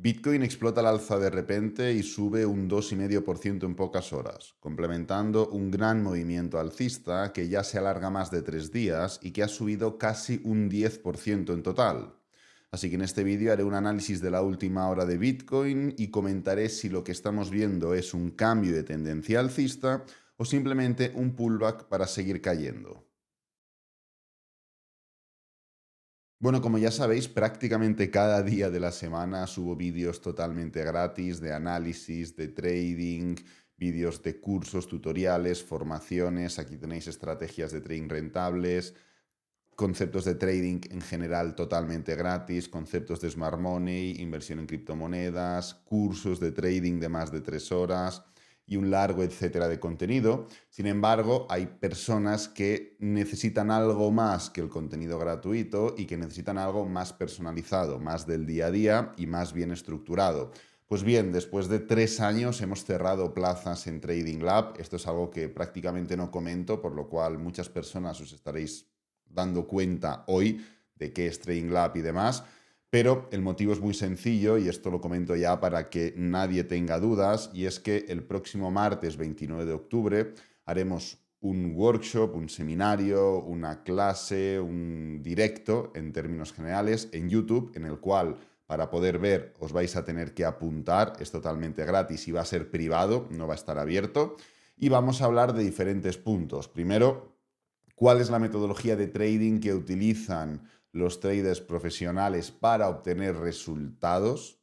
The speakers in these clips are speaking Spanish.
Bitcoin explota al alza de repente y sube un 2,5% en pocas horas, complementando un gran movimiento alcista que ya se alarga más de 3 días y que ha subido casi un 10% en total. Así que en este vídeo haré un análisis de la última hora de Bitcoin y comentaré si lo que estamos viendo es un cambio de tendencia alcista o simplemente un pullback para seguir cayendo. Bueno, como ya sabéis, prácticamente cada día de la semana subo vídeos totalmente gratis de análisis, de trading, vídeos de cursos, tutoriales, formaciones. Aquí tenéis estrategias de trading rentables, conceptos de trading en general totalmente gratis, conceptos de smart money, inversión en criptomonedas, cursos de trading de más de 3 horas y un largo etcétera de contenido. Sin embargo, hay personas que necesitan algo más que el contenido gratuito y que necesitan algo más personalizado, más del día a día y más bien estructurado. Pues bien, después de 3 años hemos cerrado plazas en Trading Lab. Esto es algo que prácticamente no comento, por lo cual muchas personas os estaréis dando cuenta hoy de qué es Trading Lab y demás. Pero el motivo es muy sencillo y esto lo comento ya para que nadie tenga dudas, y es que el próximo martes 29 de octubre haremos un workshop, un seminario, una clase, un directo en términos generales en YouTube, en el cual para poder ver os vais a tener que apuntar, es totalmente gratis y va a ser privado, no va a estar abierto, y vamos a hablar de diferentes puntos. Primero, cuál es la metodología de trading que utilizan los traders profesionales para obtener resultados.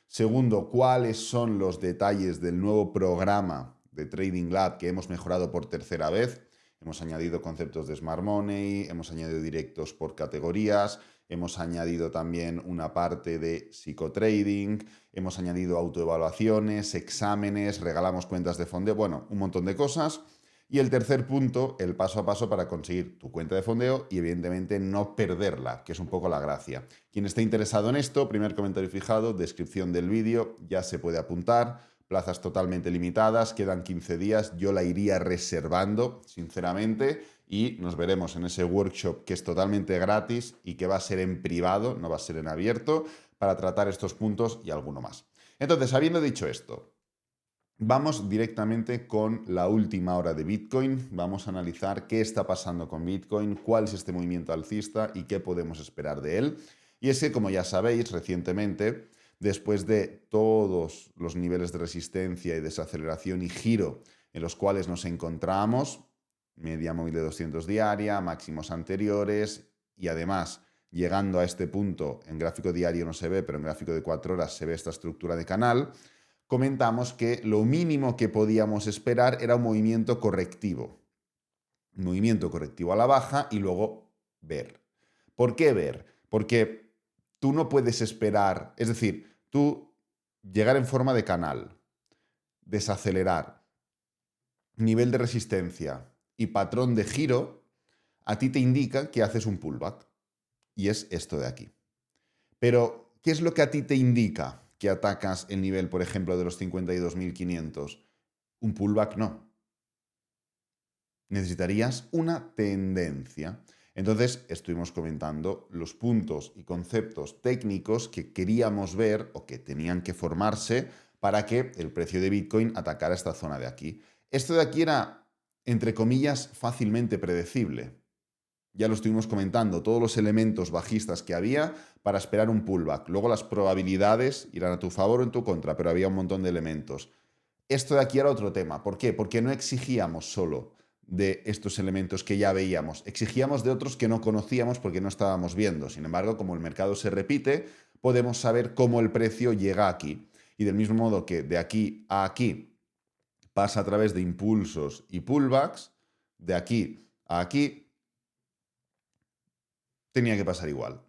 Segundo, cuáles son los detalles del nuevo programa de Trading Lab que hemos mejorado por tercera vez. Hemos añadido conceptos de Smart Money, hemos añadido directos por categorías, hemos añadido también una parte de psicotrading, hemos añadido autoevaluaciones, exámenes, regalamos cuentas de fondeo, bueno, un montón de cosas. Y el tercer punto, el paso a paso para conseguir tu cuenta de fondeo y evidentemente no perderla, que es un poco la gracia. Quien esté interesado en esto, primer comentario fijado, descripción del vídeo, ya se puede apuntar. Plazas totalmente limitadas, quedan 15 días, yo la iría reservando, sinceramente, y nos veremos en ese workshop que es totalmente gratis y que va a ser en privado, no va a ser en abierto, para tratar estos puntos y alguno más. Entonces, habiendo dicho esto, vamos directamente con la última hora de Bitcoin. Vamos a analizar qué está pasando con Bitcoin, cuál es este movimiento alcista y qué podemos esperar de él. Y es que, como ya sabéis, recientemente, después de todos los niveles de resistencia y desaceleración y giro en los cuales nos encontramos, media móvil de 200 diaria, máximos anteriores y además llegando a este punto, en gráfico diario no se ve, pero en gráfico de 4 horas se ve esta estructura de canal, comentamos que lo mínimo que podíamos esperar era un movimiento correctivo. Un movimiento correctivo a la baja y luego ver. ¿Por qué ver? Porque tú no puedes esperar, es decir, tú llegar en forma de canal, desacelerar, nivel de resistencia y patrón de giro, a ti te indica que haces un pullback. Y es esto de aquí. Pero, ¿qué es lo que a ti te indica que atacas el nivel, por ejemplo, de los 52.500? Un pullback no. Necesitarías una tendencia. Entonces, estuvimos comentando los puntos y conceptos técnicos que queríamos ver o que tenían que formarse para que el precio de Bitcoin atacara esta zona de aquí. Esto de aquí era, entre comillas, fácilmente predecible. Ya lo estuvimos comentando, todos los elementos bajistas que había para esperar un pullback. Luego las probabilidades irán a tu favor o en tu contra, pero había un montón de elementos. Esto de aquí era otro tema. ¿Por qué? Porque no exigíamos solo de estos elementos que ya veíamos, exigíamos de otros que no conocíamos porque no estábamos viendo. Sin embargo, como el mercado se repite, podemos saber cómo el precio llega aquí. Y del mismo modo que de aquí a aquí pasa a través de impulsos y pullbacks, de aquí a aquí tenía que pasar igual.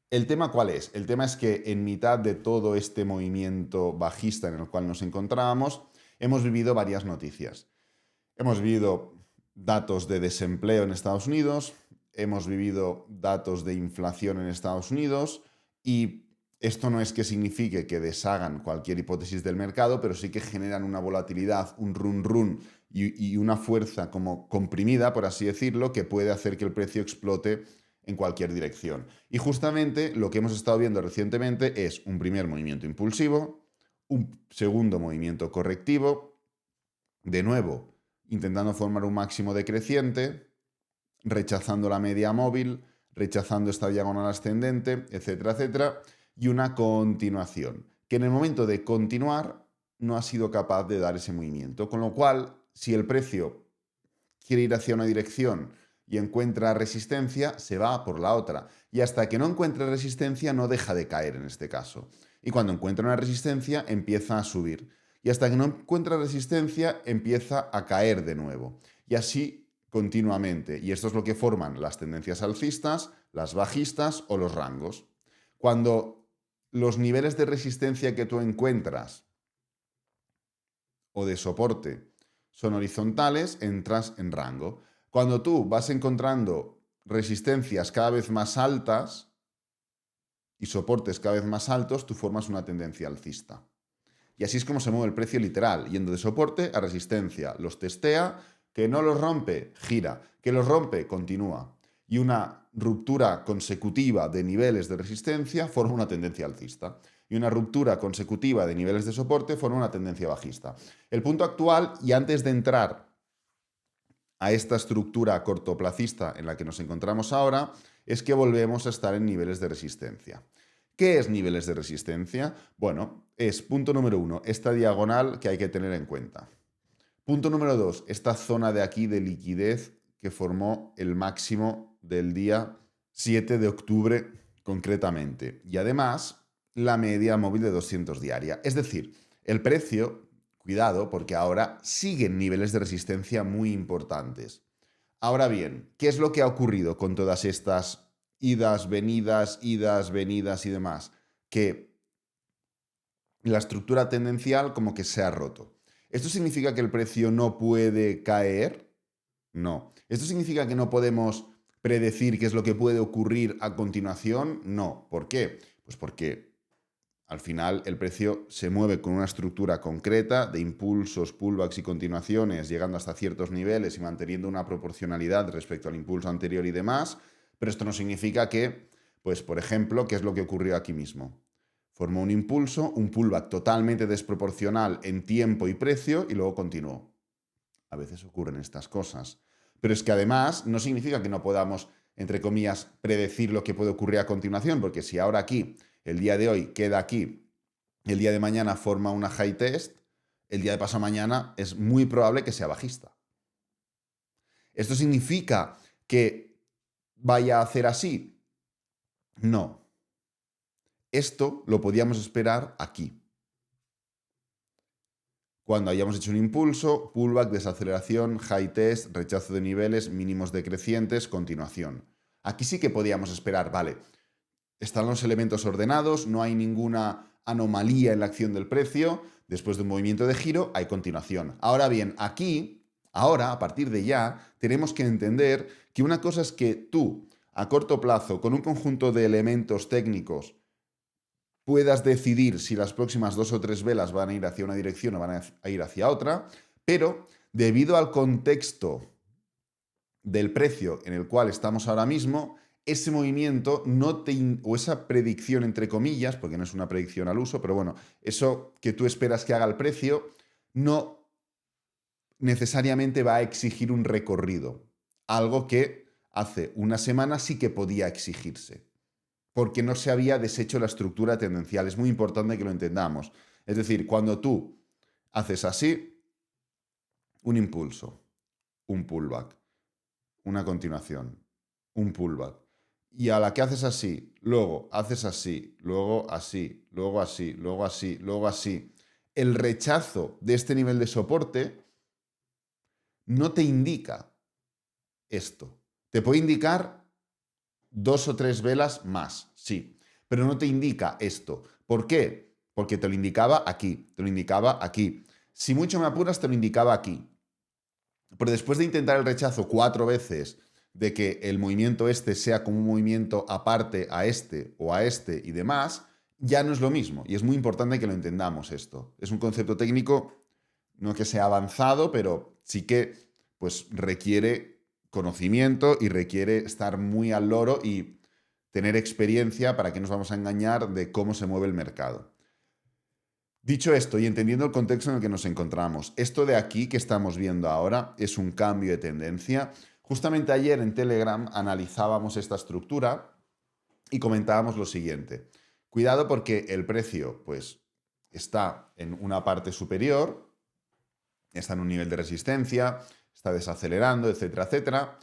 ¿El tema cuál es? El tema es que en mitad de todo este movimiento bajista en el cual nos encontrábamos, hemos vivido varias noticias. Hemos vivido datos de desempleo en Estados Unidos, hemos vivido datos de inflación en Estados Unidos, y esto no es que signifique que deshagan cualquier hipótesis del mercado, pero sí que generan una volatilidad, un run y una fuerza como comprimida, por así decirlo, que puede hacer que el precio explote en cualquier dirección. Y justamente lo que hemos estado viendo recientemente es un primer movimiento impulsivo, un segundo movimiento correctivo, de nuevo intentando formar un máximo decreciente, rechazando la media móvil, rechazando esta diagonal ascendente, etcétera, etcétera, y una continuación, que en el momento de continuar no ha sido capaz de dar ese movimiento, con lo cual, si el precio quiere ir hacia una dirección y encuentra resistencia, se va por la otra, y hasta que no encuentre resistencia no deja de caer en este caso, y cuando encuentra una resistencia empieza a subir, y hasta que no encuentra resistencia empieza a caer de nuevo, y así continuamente, y esto es lo que forman las tendencias alcistas, las bajistas o los rangos. Cuando los niveles de resistencia que tú encuentras o de soporte son horizontales, entras en rango. Cuando tú vas encontrando resistencias cada vez más altas y soportes cada vez más altos, tú formas una tendencia alcista. Y así es como se mueve el precio literal, yendo de soporte a resistencia. Los testea, que no los rompe, gira, que los rompe, continúa. Y una ruptura consecutiva de niveles de resistencia forma una tendencia alcista. Y una ruptura consecutiva de niveles de soporte forma una tendencia bajista. El punto actual, y antes de entrar a esta estructura cortoplacista en la que nos encontramos ahora, es que volvemos a estar en niveles de resistencia. ¿Qué es niveles de resistencia? Bueno, es punto número 1, esta diagonal que hay que tener en cuenta. Punto número 2, esta zona de aquí de liquidez que formó el máximo del día 7 de octubre concretamente. Y además, la media móvil de 200 diaria. Es decir, el precio, cuidado, porque ahora siguen niveles de resistencia muy importantes. Ahora bien, ¿qué es lo que ha ocurrido con todas estas idas, venidas y demás? Que la estructura tendencial como que se ha roto. ¿Esto significa que el precio no puede caer? No. ¿Esto significa que no podemos predecir qué es lo que puede ocurrir a continuación? No. ¿Por qué? Pues porque al final el precio se mueve con una estructura concreta de impulsos, pullbacks y continuaciones, llegando hasta ciertos niveles y manteniendo una proporcionalidad respecto al impulso anterior y demás, pero esto no significa que, pues por ejemplo, ¿qué es lo que ocurrió aquí mismo? Formó un impulso, un pullback totalmente desproporcional en tiempo y precio y luego continuó. A veces ocurren estas cosas. Pero es que además no significa que no podamos, entre comillas, predecir lo que puede ocurrir a continuación, porque si ahora aquí, el día de hoy, queda aquí, el día de mañana forma una high test, el día de pasado mañana es muy probable que sea bajista. ¿Esto significa que vaya a hacer así? No. Esto lo podíamos esperar aquí. Cuando hayamos hecho un impulso, pullback, desaceleración, high test, rechazo de niveles, mínimos decrecientes, continuación. Aquí sí que podíamos esperar, vale, están los elementos ordenados, no hay ninguna anomalía en la acción del precio, después de un movimiento de giro hay continuación. Ahora bien, aquí, ahora, a partir de ya, tenemos que entender que una cosa es que tú, a corto plazo, con un conjunto de elementos técnicos, puedas decidir si las próximas 2 o 3 velas van a ir hacia una dirección o van a ir hacia otra, pero debido al contexto del precio en el cual estamos ahora mismo, ese movimiento o esa predicción entre comillas, porque no es una predicción al uso, pero bueno, eso que tú esperas que haga el precio, no necesariamente va a exigir un recorrido, algo que hace una semana sí que podía exigirse, porque no se había deshecho la estructura tendencial. Es muy importante que lo entendamos. Es decir, cuando tú haces así, un impulso, un pullback, una continuación, un pullback, y a la que haces así, luego haces así, luego así, luego así, luego así, luego así, el rechazo de este nivel de soporte no te indica esto. Te puede indicar 2 o 3 velas más, sí, pero no te indica esto. ¿Por qué? Porque te lo indicaba aquí, te lo indicaba aquí. Si mucho me apuras, te lo indicaba aquí. Pero después de intentar el rechazo 4 veces, de que el movimiento este sea como un movimiento aparte a este o a este y demás, ya no es lo mismo. Y es muy importante que lo entendamos esto. Es un concepto técnico, no que sea avanzado, pero sí que pues, requiere conocimiento y requiere estar muy al loro y tener experiencia para que nos vamos a engañar de cómo se mueve el mercado. Dicho esto y entendiendo el contexto en el que nos encontramos, esto de aquí que estamos viendo ahora es un cambio de tendencia. Justamente ayer en Telegram analizábamos esta estructura y comentábamos lo siguiente. Cuidado porque el precio pues está en una parte superior, está en un nivel de resistencia, está desacelerando, etcétera, etcétera,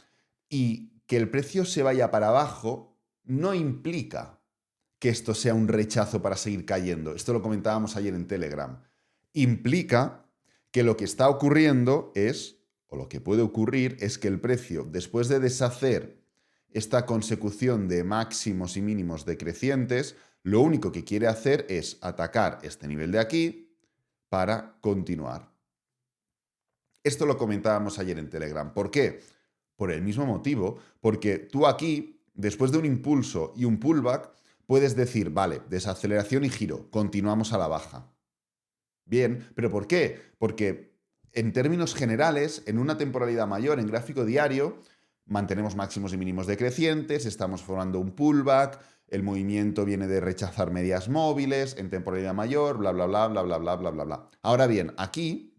y que el precio se vaya para abajo no implica que esto sea un rechazo para seguir cayendo. Esto lo comentábamos ayer en Telegram. Implica que lo que está ocurriendo es, o lo que puede ocurrir, es que el precio, después de deshacer esta consecución de máximos y mínimos decrecientes, lo único que quiere hacer es atacar este nivel de aquí para continuar. Esto lo comentábamos ayer en Telegram. ¿Por qué? Por el mismo motivo, porque tú aquí, después de un impulso y un pullback, puedes decir, vale, desaceleración y giro, continuamos a la baja. Bien, ¿pero por qué? Porque en términos generales, en una temporalidad mayor, en gráfico diario, mantenemos máximos y mínimos decrecientes, estamos formando un pullback, el movimiento viene de rechazar medias móviles, en temporalidad mayor, bla, bla, bla, bla, bla, bla, bla, bla, bla. Ahora bien, aquí,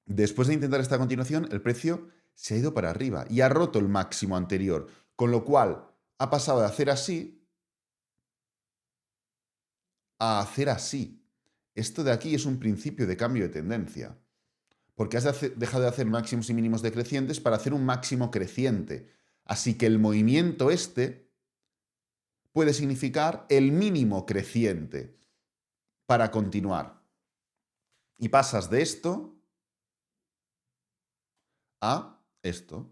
después de intentar esta continuación, el precio se ha ido para arriba y ha roto el máximo anterior, con lo cual ha pasado de hacer así a hacer así. Esto de aquí es un principio de cambio de tendencia, porque has dejado de hacer máximos y mínimos decrecientes para hacer un máximo creciente. Así que el movimiento este puede significar el mínimo creciente para continuar. Y pasas de esto a esto.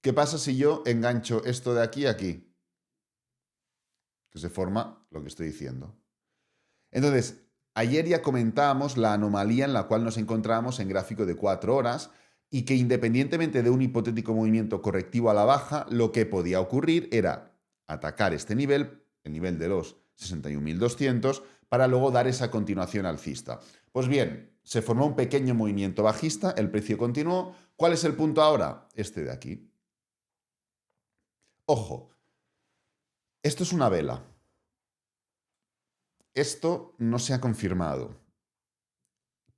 ¿Qué pasa si yo engancho esto de aquí a aquí? Que se forma lo que estoy diciendo. Entonces, ayer ya comentábamos la anomalía en la cual nos encontramos en gráfico de 4 horas y que independientemente de un hipotético movimiento correctivo a la baja, lo que podía ocurrir era atacar este nivel, el nivel de los 61.200, para luego dar esa continuación alcista. Pues bien, se formó un pequeño movimiento bajista, el precio continuó. ¿Cuál es el punto ahora? Este de aquí. Ojo, esto es una vela. Esto no se ha confirmado.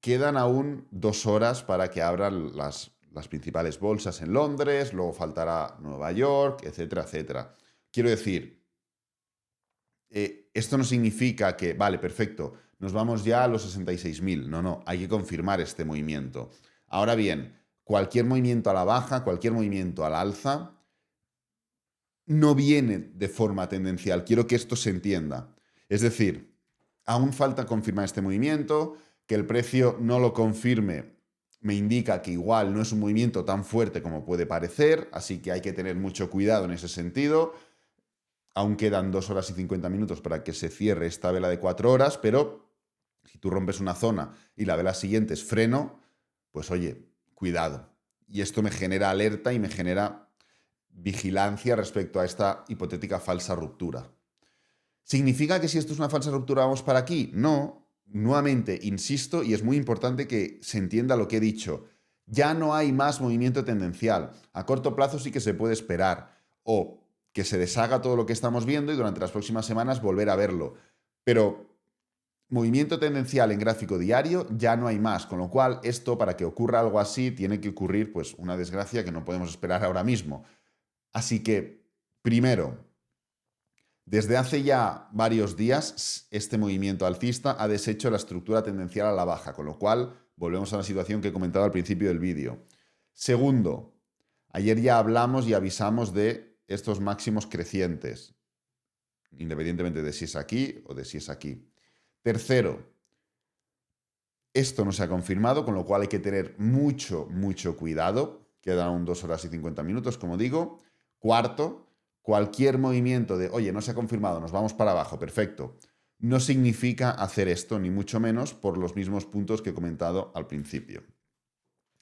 Quedan aún 2 horas para que abran las principales bolsas en Londres, luego faltará Nueva York, etcétera, etcétera. Quiero decir, esto no significa que, vale, perfecto, nos vamos ya a los 66.000. No, hay que confirmar este movimiento. Ahora bien, cualquier movimiento a la baja, cualquier movimiento al alza, no viene de forma tendencial. Quiero que esto se entienda. Es decir, aún falta confirmar este movimiento, que el precio no lo confirme me indica que igual no es un movimiento tan fuerte como puede parecer, así que hay que tener mucho cuidado en ese sentido. Aún quedan 2 horas y 50 minutos para que se cierre esta vela de 4 horas, pero si tú rompes una zona y la vela siguiente es freno, pues oye, cuidado. Y esto me genera alerta y me genera vigilancia respecto a esta hipotética falsa ruptura. ¿Significa que si esto es una falsa ruptura vamos para aquí? No. Nuevamente, insisto, y es muy importante que se entienda lo que he dicho. Ya no hay más movimiento tendencial. A corto plazo sí que se puede esperar. O que se deshaga todo lo que estamos viendo y durante las próximas semanas volver a verlo. Pero movimiento tendencial en gráfico diario ya no hay más. Con lo cual, esto, para que ocurra algo así, tiene que ocurrir pues una desgracia que no podemos esperar ahora mismo. Así que, primero, desde hace ya varios días, este movimiento alcista ha deshecho la estructura tendencial a la baja, con lo cual volvemos a la situación que he comentado al principio del vídeo. Segundo, ayer ya hablamos y avisamos de estos máximos crecientes, independientemente de si es aquí o de si es aquí. Tercero, esto no se ha confirmado, con lo cual hay que tener mucho cuidado. Quedan aún 2 horas y 50 minutos, como digo. Cuarto, cualquier movimiento de, oye, no se ha confirmado, nos vamos para abajo, perfecto, no significa hacer esto, ni mucho menos por los mismos puntos que he comentado al principio.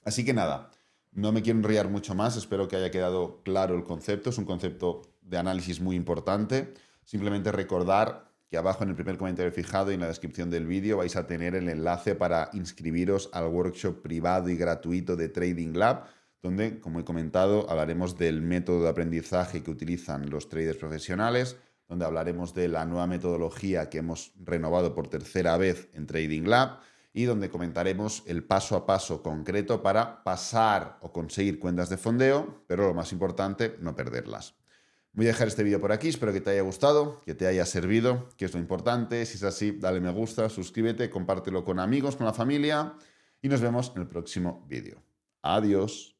Así que nada, no me quiero enrollar mucho más, espero que haya quedado claro el concepto, es un concepto de análisis muy importante. Simplemente recordar que abajo en el primer comentario fijado y en la descripción del vídeo vais a tener el enlace para inscribiros al workshop privado y gratuito de Trading Lab, donde, como he comentado, hablaremos del método de aprendizaje que utilizan los traders profesionales, donde hablaremos de la nueva metodología que hemos renovado por tercera vez en Trading Lab y donde comentaremos el paso a paso concreto para pasar o conseguir cuentas de fondeo, pero lo más importante, no perderlas. Voy a dejar este vídeo por aquí, espero que te haya gustado, que te haya servido, que es lo importante. Si es así, dale me gusta, suscríbete, compártelo con amigos, con la familia y nos vemos en el próximo vídeo. Adiós.